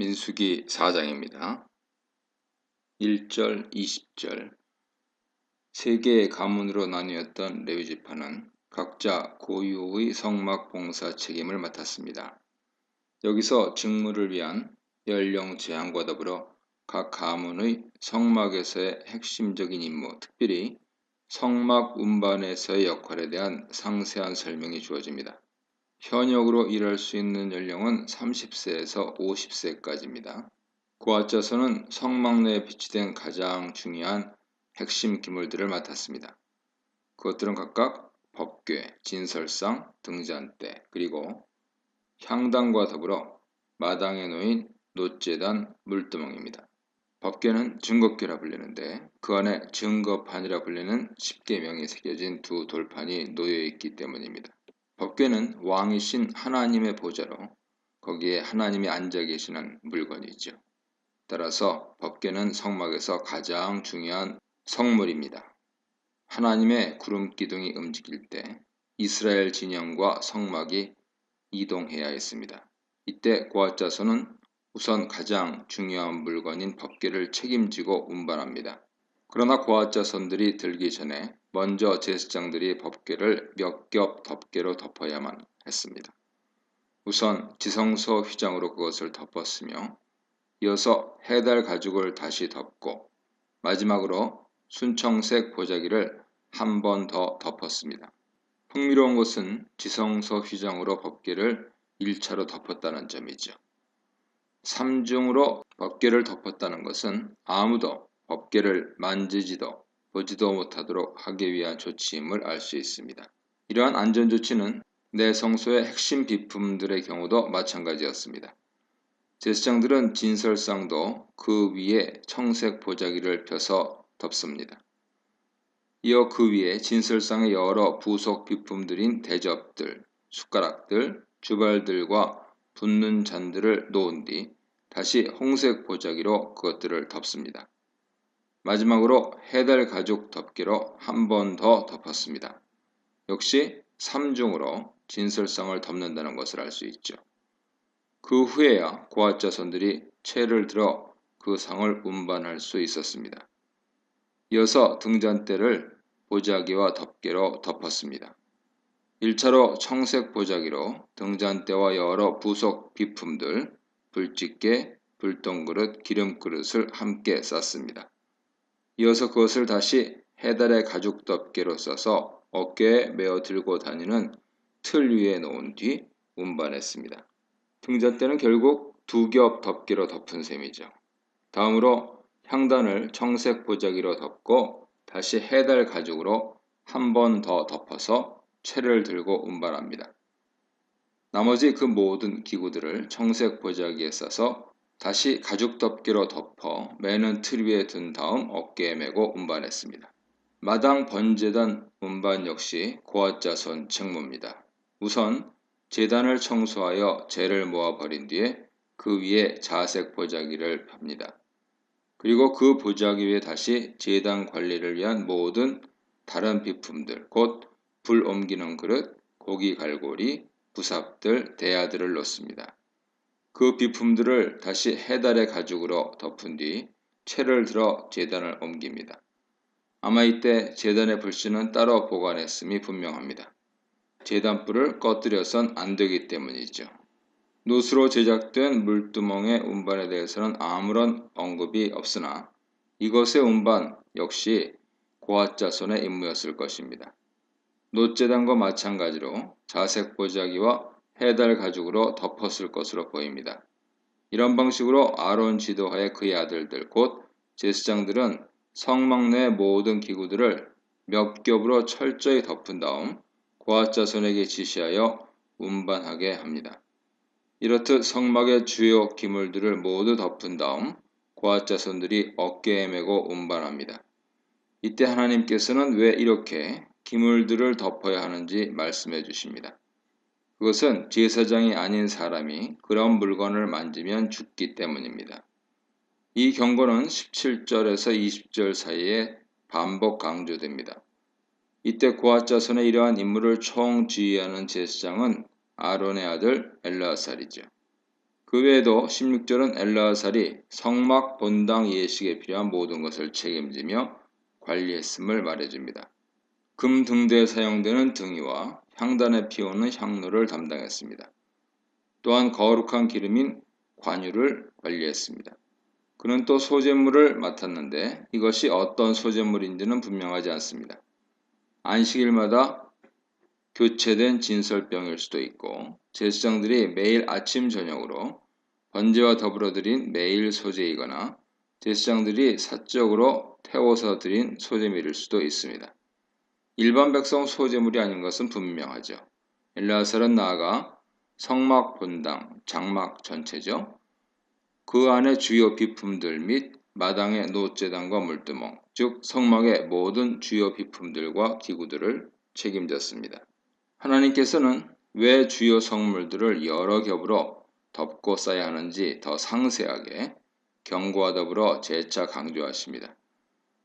민수기 4장입니다. 1절, 20절. 세 개의 가문으로 나뉘었던 레위 지파는 각자 고유의 성막 봉사 책임을 맡았습니다. 여기서 직무를 위한 연령 제한과 더불어 각 가문의 성막에서의 핵심적인 임무, 특별히 성막 운반에서의 역할에 대한 상세한 설명이 주어집니다. 현역으로 일할 수 있는 연령은 30세에서 50세까지입니다. 고앗 자손은 성막 내에 비치된 가장 중요한 핵심 기물들을 맡았습니다. 그것들은 각각 법궤, 진설상, 등잔대, 그리고 향단과 더불어 마당에 놓인 놋제단, 물두멍입니다. 법궤는 증거궤라 불리는데 그 안에 증거판이라 불리는 십계명이 새겨진 두 돌판이 놓여 있기 때문입니다. 법궤는 왕이신 하나님의 보좌로 거기에 하나님이 앉아 계시는 물건이죠. 따라서 법궤는 성막에서 가장 중요한 성물입니다. 하나님의 구름 기둥이 움직일 때 이스라엘 진영과 성막이 이동해야 했습니다. 이때 고앗 자손은 우선 가장 중요한 물건인 법궤를 책임지고 운반합니다. 그러나 고앗 자손들이 들기 전에 먼저 제사장들이 법궤를 몇 겹 덮개로 덮어야만 했습니다. 우선 지성소 휘장으로 그것을 덮었으며 이어서 해달 가죽을 다시 덮고 마지막으로 순청색 보자기를 한 번 더 덮었습니다. 흥미로운 것은 지성소 휘장으로 법궤를 1차로 덮었다는 점이죠. 3중으로 법궤를 덮었다는 것은 아무도 법궤를 만지지도 보지도 못하도록 하기 위한 조치임을 알 수 있습니다. 이러한 안전조치는 내성소의 핵심 비품들의 경우도 마찬가지였습니다. 제사장들은 진설상도 그 위에 청색 보자기를 펴서 덮습니다. 이어 그 위에 진설상의 여러 부속 비품들인 대접들, 숟가락들, 주발들과 붓는 잔들을 놓은 뒤 다시 홍색 보자기로 그것들을 덮습니다. 마지막으로 해달 가죽 덮개로 한 번 더 덮었습니다. 역시 3중으로 진설상을 덮는다는 것을 알 수 있죠. 그 후에야 고앗 자손들이 채를 들어 그 상을 운반할 수 있었습니다. 이어서 등잔대를 보자기와 덮개로 덮었습니다. 1차로 청색 보자기로 등잔대와 여러 부속 비품들, 불집게, 불똥그릇, 기름그릇을 함께 쌌습니다. 이어서 그것을 다시 해달의 가죽 덮개로 싸서 어깨에 메어 들고 다니는 틀 위에 놓은 뒤 운반했습니다. 등잔대는 결국 두 겹 덮개로 덮은 셈이죠. 다음으로 향단을 청색 보자기로 덮고 다시 해달 가죽으로 한 번 더 덮어서 채를 들고 운반합니다. 나머지 그 모든 기구들을 청색 보자기에 싸서 다시 가죽 덮개로 덮어 매는 틀 위에 든 다음 어깨에 메고 운반했습니다. 마당 번제단 운반 역시 고앗 자손 책무입니다. 우선 제단을 청소하여 재를 모아 버린 뒤에 그 위에 자색 보자기를 펴니다. 그리고 그 보자기 위에 다시 제단 관리를 위한 모든 다른 비품들, 곧 불 옮기는 그릇, 고기 갈고리, 부삽들, 대야들을 놓습니다. 그 비품들을 다시 해달의 가죽으로 덮은 뒤 채를 들어 제단을 옮깁니다. 아마 이때 제단의 불씨는 따로 보관했음이 분명합니다. 제단불을 꺼뜨려선 안 되기 때문이죠. 놋으로 제작된 물두멍의 운반에 대해서는 아무런 언급이 없으나 이것의 운반 역시 고앗 자손의 임무였을 것입니다. 놋제단과 마찬가지로 자색 보자기와 해달 가죽으로 덮었을 것으로 보입니다. 이런 방식으로 아론 지도하에 그의 아들들 곧 제사장들은 성막 내 모든 기구들을 몇 겹으로 철저히 덮은 다음 고앗 자손에게 지시하여 운반하게 합니다. 이렇듯 성막의 주요 기물들을 모두 덮은 다음 고앗 자손들이 어깨에 메고 운반합니다. 이때 하나님께서는 왜 이렇게 기물들을 덮어야 하는지 말씀해 주십니다. 그것은 제사장이 아닌 사람이 그런 물건을 만지면 죽기 때문입니다. 이 경고는 17절에서 20절 사이에 반복 강조됩니다. 이때 고앗 자손의 이러한 임무를 총지휘하는 제사장은 아론의 아들 엘르아살이죠. 그 외에도 16절은 엘르아살이 성막 본당 예식에 필요한 모든 것을 책임지며 관리했음을 말해줍니다. 금 등대에 사용되는 등이와 향단에 피우는 향로를 담당했습니다. 또한 거룩한 기름인 관유를 관리했습니다. 그는 또 소제물을 맡았는데 이것이 어떤 소제물인지는 분명하지 않습니다. 안식일마다 교체된 진설병일 수도 있고 제사장들이 매일 아침 저녁으로 번제와 더불어 드린 매일 소제이거나 제사장들이 사적으로 태워서 드린 소제물일 수도 있습니다. 일반 백성 소제물이 아닌 것은 분명하죠. 엘르아살은 나아가 성막 본당, 장막 전체죠. 그 안에 주요 비품들 및 마당의 노제단과 물두멍, 즉 성막의 모든 주요 비품들과 기구들을 책임졌습니다. 하나님께서는 왜 주요 성물들을 여러 겹으로 덮고 쌓아야 하는지 더 상세하게 경고와 더불어 재차 강조하십니다.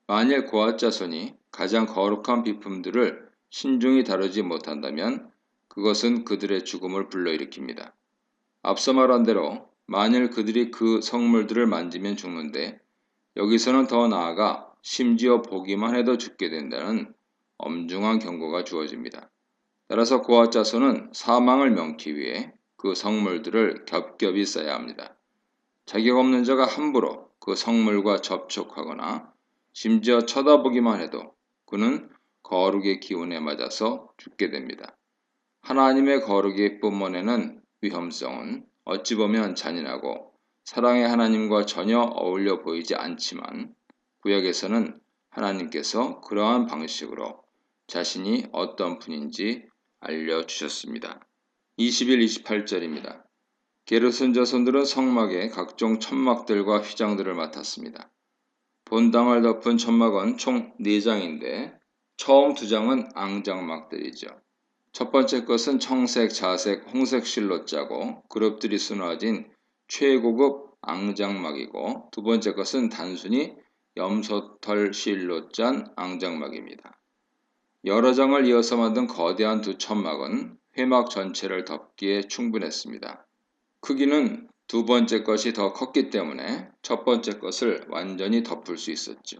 만일 고앗 자손이 가장 거룩한 비품들을 신중히 다루지 못한다면 그것은 그들의 죽음을 불러일으킵니다. 앞서 말한 대로 만일 그들이 그 성물들을 만지면 죽는데 여기서는 더 나아가 심지어 보기만 해도 죽게 된다는 엄중한 경고가 주어집니다. 따라서 고앗 자손은 사망을 면키 위해 그 성물들을 겹겹이 쌓아야 합니다. 자격 없는 자가 함부로 그 성물과 접촉하거나 심지어 쳐다보기만 해도 그는 거룩의 기운에 맞아서 죽게 됩니다. 하나님의 거룩이 뿜어내는 위험성은 어찌 보면 잔인하고 사랑의 하나님과 전혀 어울려 보이지 않지만 구약에서는 하나님께서 그러한 방식으로 자신이 어떤 분인지 알려주셨습니다. 21, 28절입니다. 게르손 자손들은 성막의 각종 천막들과 휘장들을 맡았습니다. 본당을 덮은 천막은 총 4장인데 처음 2장은 앙장막들이죠. 첫 번째 것은 청색, 자색, 홍색 실로 짜고 그룹들이 수놓아진 최고급 앙장막이고 두 번째 것은 단순히 염소털 실로 짠 앙장막입니다. 여러 장을 이어서 만든 거대한 두 천막은 회막 전체를 덮기에 충분했습니다. 크기는 두 번째 것이 더 컸기 때문에 첫 번째 것을 완전히 덮을 수 있었죠.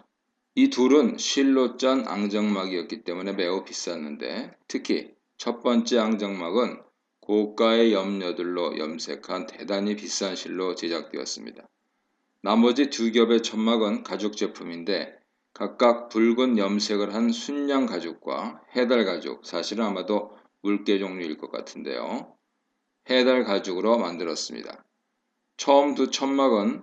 이 둘은 실로 짠 앙정막이었기 때문에 매우 비쌌는데 특히 첫 번째 앙정막은 고가의 염료들로 염색한 대단히 비싼 실로 제작되었습니다. 나머지 두 겹의 천막은 가죽 제품인데 각각 붉은 염색을 한 순양 가죽과 해달 가죽, 사실은 아마도 물개 종류일 것 같은데요. 해달 가죽으로 만들었습니다. 처음 두 천막은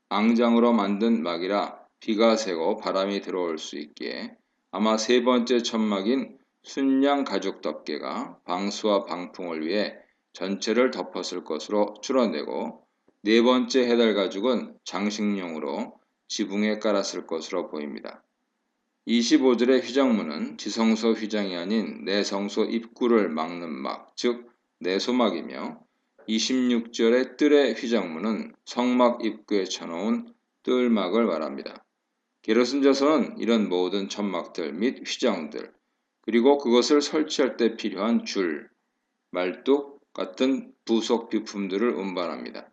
앙장으로 만든 막이라 비가 새고 바람이 들어올 수 있기에 아마 세 번째 천막인 순양 가죽 덮개가 방수와 방풍을 위해 전체를 덮었을 것으로 추론되고 네 번째 해달 가죽은 장식용으로 지붕에 깔았을 것으로 보입니다. 25절의 휘장문은 지성소 휘장이 아닌 내성소 입구를 막는 막, 즉 내소막이며 26절의 뜰의 휘장문은 성막 입구에 쳐놓은 뜰막을 말합니다. 게르손 자손은 이런 모든 천막들 및 휘장들, 그리고 그것을 설치할 때 필요한 줄, 말뚝 같은 부속 비품들을 운반합니다.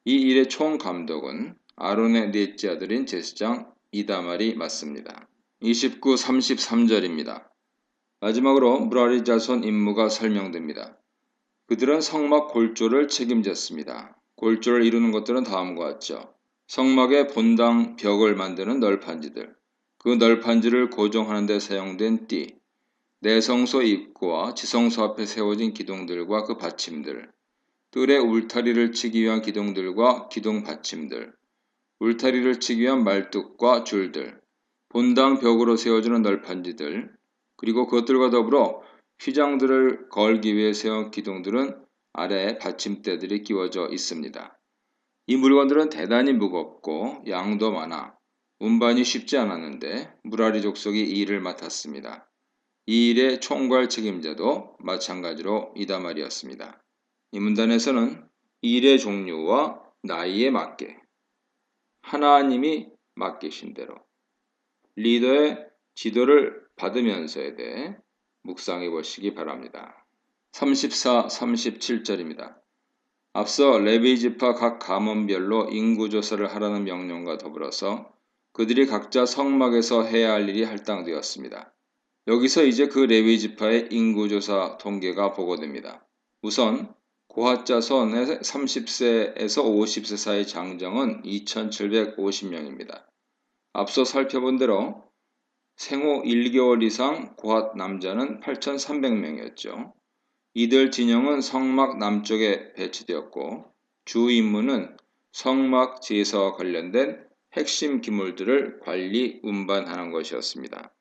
이 일의 총 감독은 아론의 넷째 아들인 제사장 이다말이 맡습니다. 29, 33절입니다. 마지막으로 무라리 자손 임무가 설명됩니다. 그들은 성막 골조를 책임졌습니다. 골조를 이루는 것들은 다음과 같죠. 성막의 본당 벽을 만드는 널판지들, 그 널판지를 고정하는 데 사용된 띠, 내성소 입구와 지성소 앞에 세워진 기둥들과 그 받침들, 뜰의 울타리를 치기 위한 기둥들과 기둥 받침들, 울타리를 치기 위한 말뚝과 줄들, 본당 벽으로 세워지는 널판지들, 그리고 그것들과 더불어 휘장들을 걸기 위해 세운 기둥들은 아래에 받침대들이 끼워져 있습니다. 이 물건들은 대단히 무겁고 양도 많아 운반이 쉽지 않았는데 무라리 족속이 이 일을 맡았습니다. 이 일의 총괄 책임자도 마찬가지로 이다말이었습니다. 이 문단에서는 일의 종류와 나이에 맞게 하나님이 맡기신 대로 리더의 지도를 받으면서에 대해 묵상해 보시기 바랍니다. 34, 37절입니다. 앞서 레위지파 각 가문별로 인구조사를 하라는 명령과 더불어서 그들이 각자 성막에서 해야 할 일이 할당되었습니다. 여기서 이제 그 레위지파의 인구조사 통계가 보고됩니다. 우선 고핫 자손의 30세에서 50세 사이 장정은 2,750명입니다. 앞서 살펴본 대로 생후 1개월 이상 고핫 남자는 8,300명이었죠. 이들 진영은 성막 남쪽에 배치되었고 주 임무는 성막 제사와 관련된 핵심 기물들을 관리 운반하는 것이었습니다.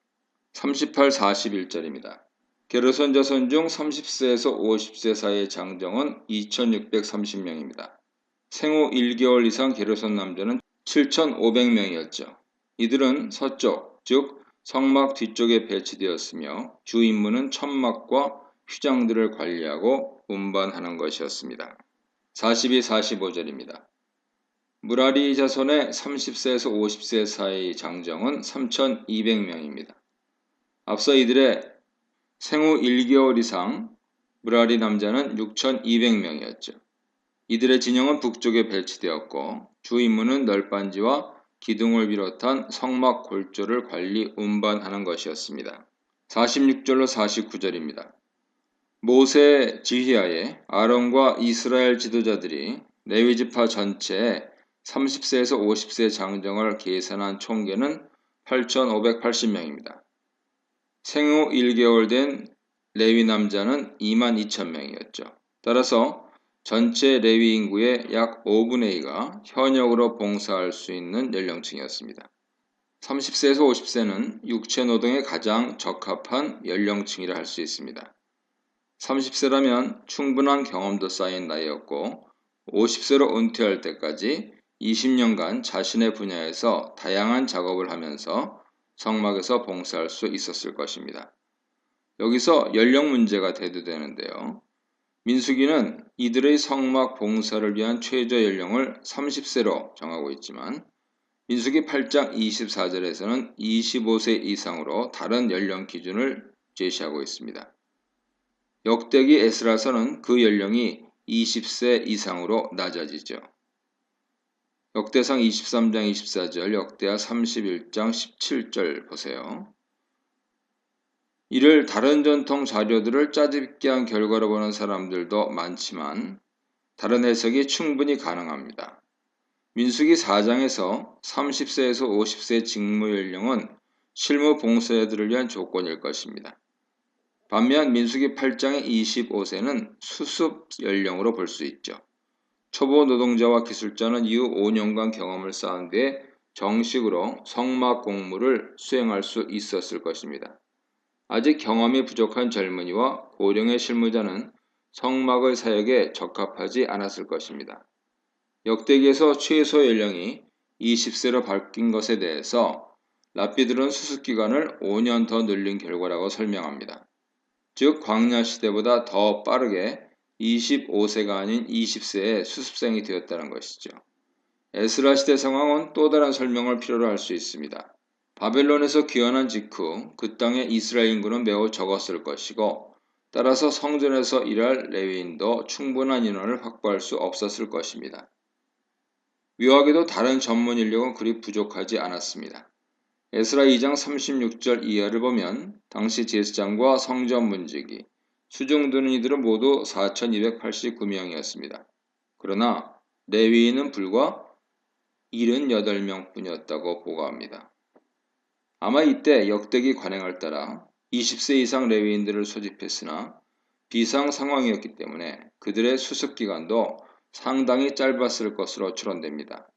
38, 41절입니다. 게르손 자손 중 30세에서 50세 사이의 장정은 2,630명입니다. 생후 1개월 이상 게르손 남자는 7,500명이었죠. 이들은 서쪽, 즉 성막 뒤쪽에 배치되었으며 주 임무는 천막과 휘장들을 관리하고 운반하는 것이었습니다. 42, 45절입니다. 무라리 자손의 30세에서 50세 사이 장정은 3,200명입니다. 앞서 이들의 생후 1개월 이상 무라리 남자는 6,200명이었죠. 이들의 진영은 북쪽에 배치되었고 주 임무는 널빤지와 기둥을 비롯한 성막 골조를 관리 운반하는 것이었습니다. 46절로 49절입니다. 모세의 지휘하에 아론과 이스라엘 지도자들이 레위지파 전체에 30세에서 50세 장정을 계산한 총계는 8,580명입니다. 생후 1개월 된 레위 남자는 22,000명이었죠. 따라서 전체 레위 인구의 약 5분의 2가 현역으로 봉사할 수 있는 연령층이었습니다. 30세에서 50세는 육체노동에 가장 적합한 연령층이라 할 수 있습니다. 30세라면 충분한 경험도 쌓인 나이였고 50세로 은퇴할 때까지 20년간 자신의 분야에서 다양한 작업을 하면서 성막에서 봉사할 수 있었을 것입니다. 여기서 연령 문제가 대두되는데요. 민수기는 이들의 성막 봉사를 위한 최저 연령을 30세로 정하고 있지만 민수기 8장 24절에서는 25세 이상으로 다른 연령 기준을 제시하고 있습니다. 역대기 에스라서는 그 연령이 20세 이상으로 낮아지죠. 역대상 23장 24절, 역대하 31장 17절 보세요. 이를 다른 전통 자료들을 짜집게 한 결과로 보는 사람들도 많지만 다른 해석이 충분히 가능합니다. 민수기 4장에서 30세에서 50세 직무 연령은 실무 봉사자들을 위한 조건일 것입니다. 반면 민수기 8장의 25세는 수습 연령으로 볼 수 있죠. 초보 노동자와 기술자는 이후 5년간 경험을 쌓은 뒤에 정식으로 성막 공무를 수행할 수 있었을 것입니다. 아직 경험이 부족한 젊은이와 고령의 실무자는 성막의 사역에 적합하지 않았을 것입니다. 역대기에서 최소 연령이 20세로 바뀐 것에 대해서 랍비들은 수습기간을 5년 더 늘린 결과라고 설명합니다. 즉 광야 시대보다 더 빠르게 25세가 아닌 20세에 수습생이 되었다는 것이죠. 에스라 시대 상황은 또 다른 설명을 필요로 할 수 있습니다. 바벨론에서 귀환한 직후 그 땅의 이스라엘 인구는 매우 적었을 것이고 따라서 성전에서 일할 레위인도 충분한 인원을 확보할 수 없었을 것입니다. 묘하게도 다른 전문 인력은 그리 부족하지 않았습니다. 에스라 2장 36절 이하를 보면 당시 제사장과 성전 문지기, 수종 드는 이들은 모두 4,289명이었습니다. 그러나 레위인은 불과 78명 뿐이었다고 보고합니다. 아마 이때 역대기 관행을 따라 20세 이상 레위인들을 소집했으나 비상 상황이었기 때문에 그들의 수습 기간도 상당히 짧았을 것으로 추론됩니다.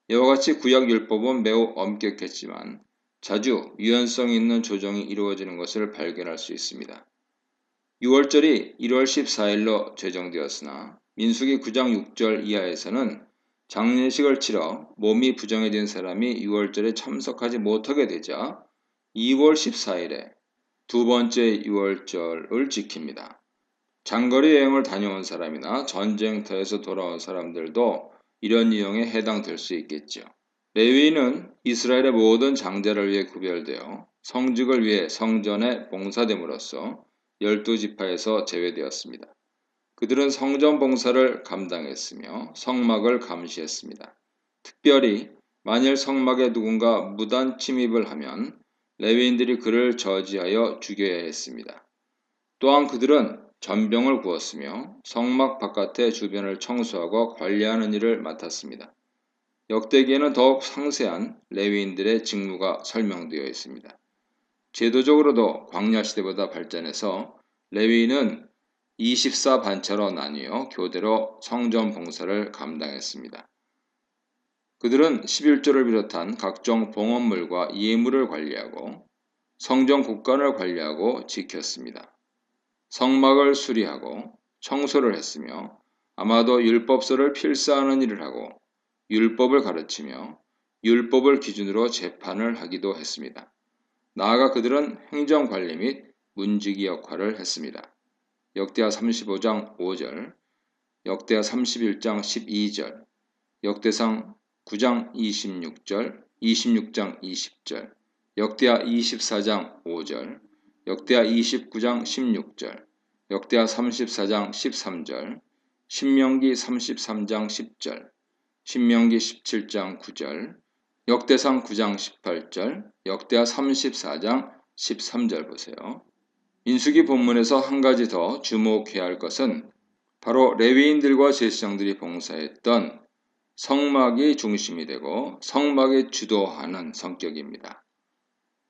이와 같이 구약 율법은 매우 엄격했지만 자주 유연성 있는 조정이 이루어지는 것을 발견할 수 있습니다. 6월절이 1월 14일로 제정되었으나 민수기 9장 6절 이하에서는 장례식을 치러 몸이 부정해진 사람이 6월절에 참석하지 못하게 되자 2월 14일에 두 번째 6월절을 지킵니다. 장거리 여행을 다녀온 사람이나 전쟁터에서 돌아온 사람들도 이런 유형에 해당될 수 있겠죠. 레위인은 이스라엘의 모든 장자를 위해 구별되어 성직을 위해 성전에 봉사됨으로써 12지파에서 제외되었습니다. 그들은 성전 봉사를 감당했으며 성막을 감시했습니다. 특별히 만일 성막에 누군가 무단 침입을 하면 레위인들이 그를 저지하여 죽여야 했습니다. 또한 그들은 전병을 구웠으며 성막 바깥의 주변을 청소하고 관리하는 일을 맡았습니다. 역대기에는 더욱 상세한 레위인들의 직무가 설명되어 있습니다. 제도적으로도 광야 시대보다 발전해서 레위인은 24반차로 나뉘어 교대로 성전 봉사를 감당했습니다. 그들은 11조를 비롯한 각종 봉헌물과 예물을 관리하고 성전 곳간을 관리하고 지켰습니다. 성막을 수리하고 청소를 했으며 아마도 율법서를 필사하는 일을 하고 율법을 가르치며 율법을 기준으로 재판을 하기도 했습니다. 나아가 그들은 행정관리 및 문지기 역할을 했습니다. 역대하 35장 5절, 역대하 31장 12절, 역대상 9장 26절, 26장 20절, 역대하 24장 5절, 역대하 29장 16절, 역대하 34장 13절, 신명기 33장 10절, 신명기 17장 9절, 역대상 9장 18절, 역대하 34장 13절 보세요. 민수기 본문에서 한 가지 더 주목해야 할 것은 바로 레위인들과 제사장들이 봉사했던 성막이 중심이 되고 성막이 주도하는 성격입니다.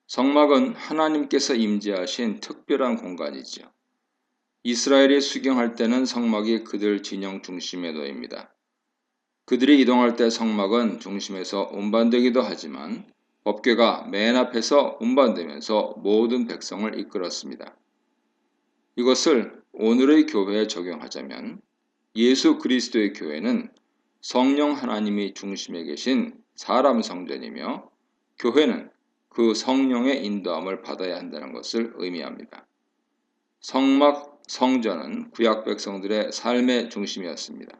성막은 하나님께서 임재하신 특별한 공간이죠. 이스라엘이 수경할 때는 성막이 그들 진영 중심에 놓입니다. 그들이 이동할 때 성막은 중심에서 운반되기도 하지만 법궤가 맨 앞에서 운반되면서 모든 백성을 이끌었습니다. 이것을 오늘의 교회에 적용하자면 예수 그리스도의 교회는 성령 하나님이 중심에 계신 사람 성전이며 교회는 그 성령의 인도함을 받아야 한다는 것을 의미합니다. 성막, 성전은 구약 백성들의 삶의 중심이었습니다.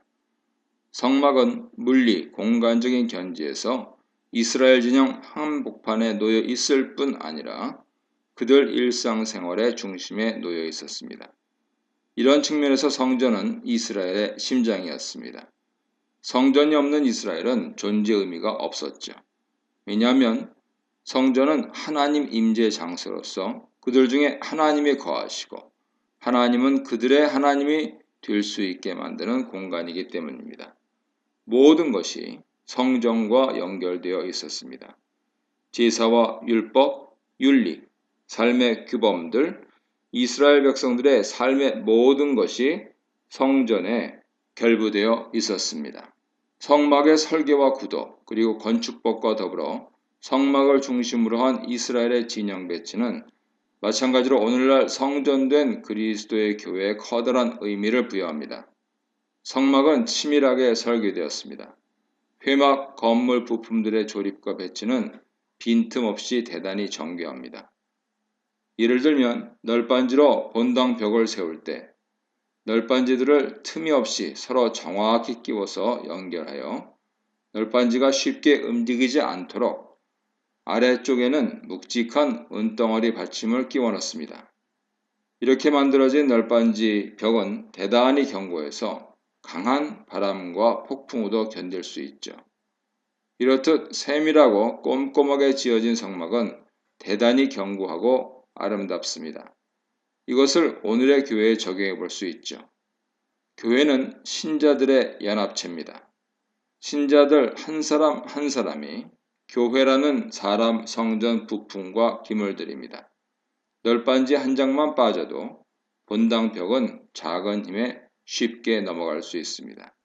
성막은 물리, 공간적인 견지에서 이스라엘 진영 한복판에 놓여 있을 뿐 아니라 그들 일상생활의 중심에 놓여 있었습니다. 이런 측면에서 성전은 이스라엘의 심장이었습니다. 성전이 없는 이스라엘은 존재 의미가 없었죠. 왜냐하면 성전은 하나님 임재 장소로서 그들 중에 하나님이 거하시고 하나님은 그들의 하나님이 될 수 있게 만드는 공간이기 때문입니다. 모든 것이 성전과 연결되어 있었습니다. 제사와 율법, 윤리, 삶의 규범들, 이스라엘 백성들의 삶의 모든 것이 성전에 결부되어 있었습니다. 성막의 설계와 구도, 그리고 건축법과 더불어 성막을 중심으로 한 이스라엘의 진영 배치는 마찬가지로 오늘날 성전된 그리스도의 교회에 커다란 의미를 부여합니다. 성막은 치밀하게 설계되었습니다. 회막, 건물 부품들의 조립과 배치는 빈틈없이 대단히 정교합니다. 예를 들면 널빤지로 본당 벽을 세울 때 널빤지들을 틈이 없이 서로 정확히 끼워서 연결하여 널빤지가 쉽게 움직이지 않도록 아래쪽에는 묵직한 은덩어리 받침을 끼워 넣습니다. 이렇게 만들어진 널빤지 벽은 대단히 견고해서 강한 바람과 폭풍우도 견딜 수 있죠. 이렇듯 세밀하고 꼼꼼하게 지어진 성막은 대단히 견고하고 아름답습니다. 이것을 오늘의 교회에 적용해 볼 수 있죠. 교회는 신자들의 연합체입니다. 신자들 한 사람 한 사람이 교회라는 사람 성전 부품과 기물들입니다. 널빤지 한 장만 빠져도 본당 벽은 작은 힘에 쉽게 넘어갈 수 있습니다.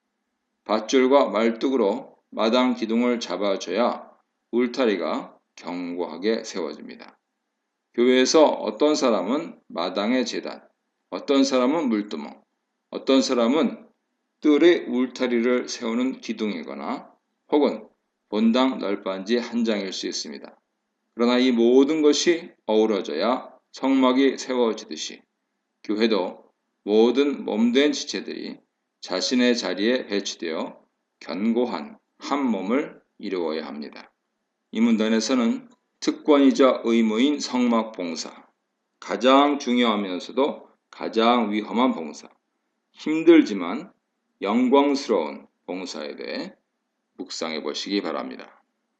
밧줄과 말뚝으로 마당 기둥을 잡아줘야 울타리가 견고하게 세워집니다. 교회에서 어떤 사람은 마당의 제단, 어떤 사람은 물두멍, 어떤 사람은 뜰의 울타리를 세우는 기둥이거나 혹은 본당 널빤지 한 장일 수 있습니다. 그러나 이 모든 것이 어우러져야 성막이 세워지듯이 교회도 모든 몸된 지체들이 자신의 자리에 배치되어 견고한 한 몸을 이루어야 합니다. 이 문단에서는 특권이자 의무인 성막 봉사, 가장 중요하면서도 가장 위험한 봉사, 힘들지만 영광스러운 봉사에 대해 묵상해 보시기 바랍니다.